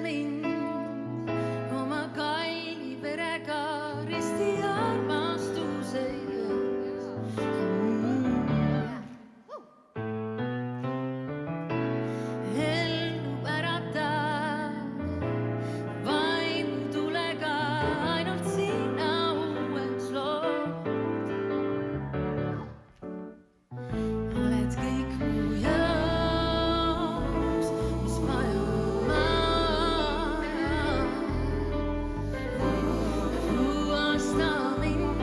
mind oma kalli verega risti armastuse ees. Ellu äratav vaimutulega ainult sina uueks lood. Oled kõik mu jaoks, mis vaja ma. Puhasta mind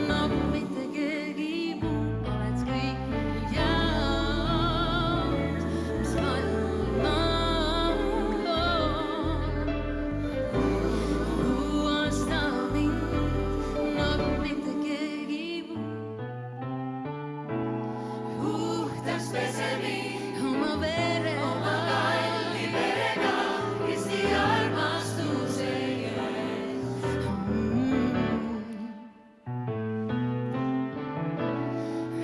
nagu mitte keegi muu. Oled kõik mu jaoks, mis vaja ma. Puhasta mind nagu mitte keegi muu. Puhtaks pese mind oma kalli verega risti armastuse ees.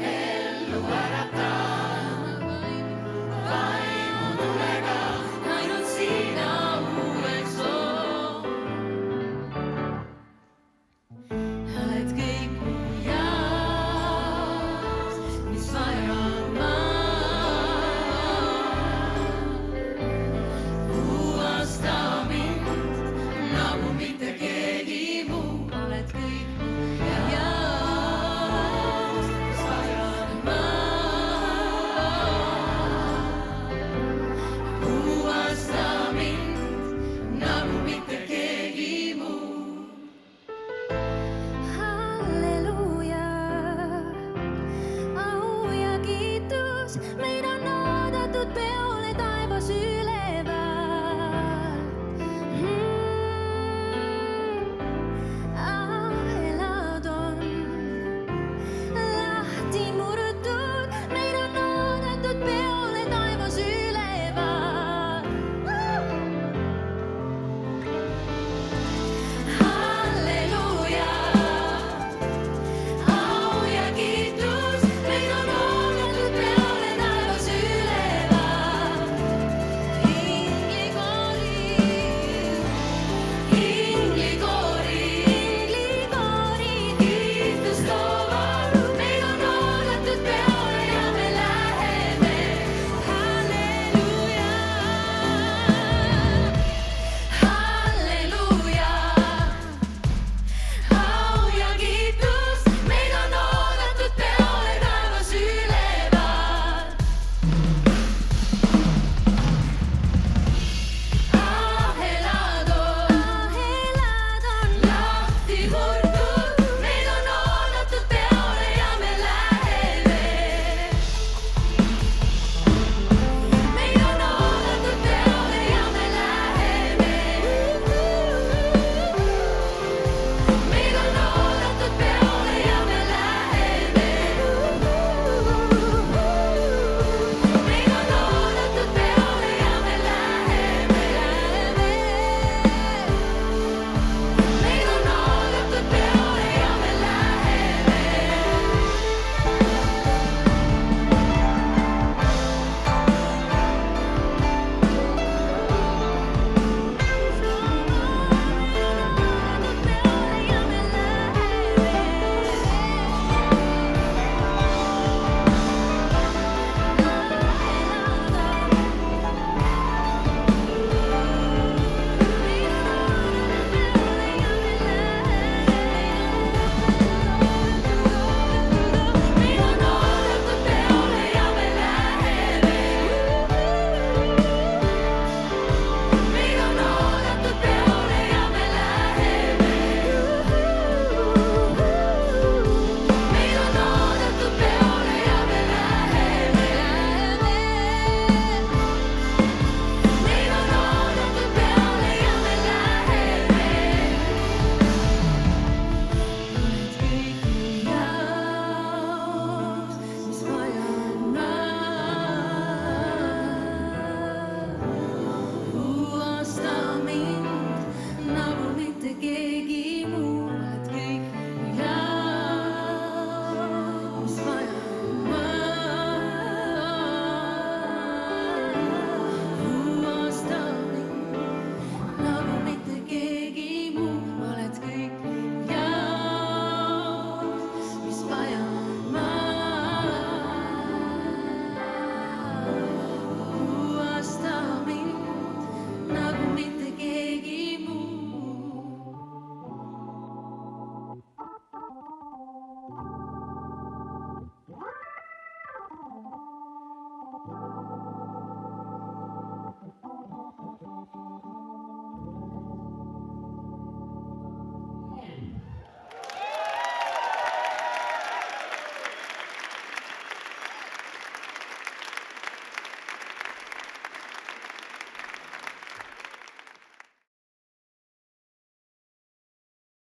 Ellu äratav vaimutulega ainult sina uueks lood. Oled kõik mu jaoks, mis vaja ma. Puhasta mind nagu mitte keegi muu. Oled kõik mu jaoks, mis vaja ma. Puhasta mind nagu mitte keegi muu. Halleluuja, au ja kiitus, meid on oodatud peole taevas üle.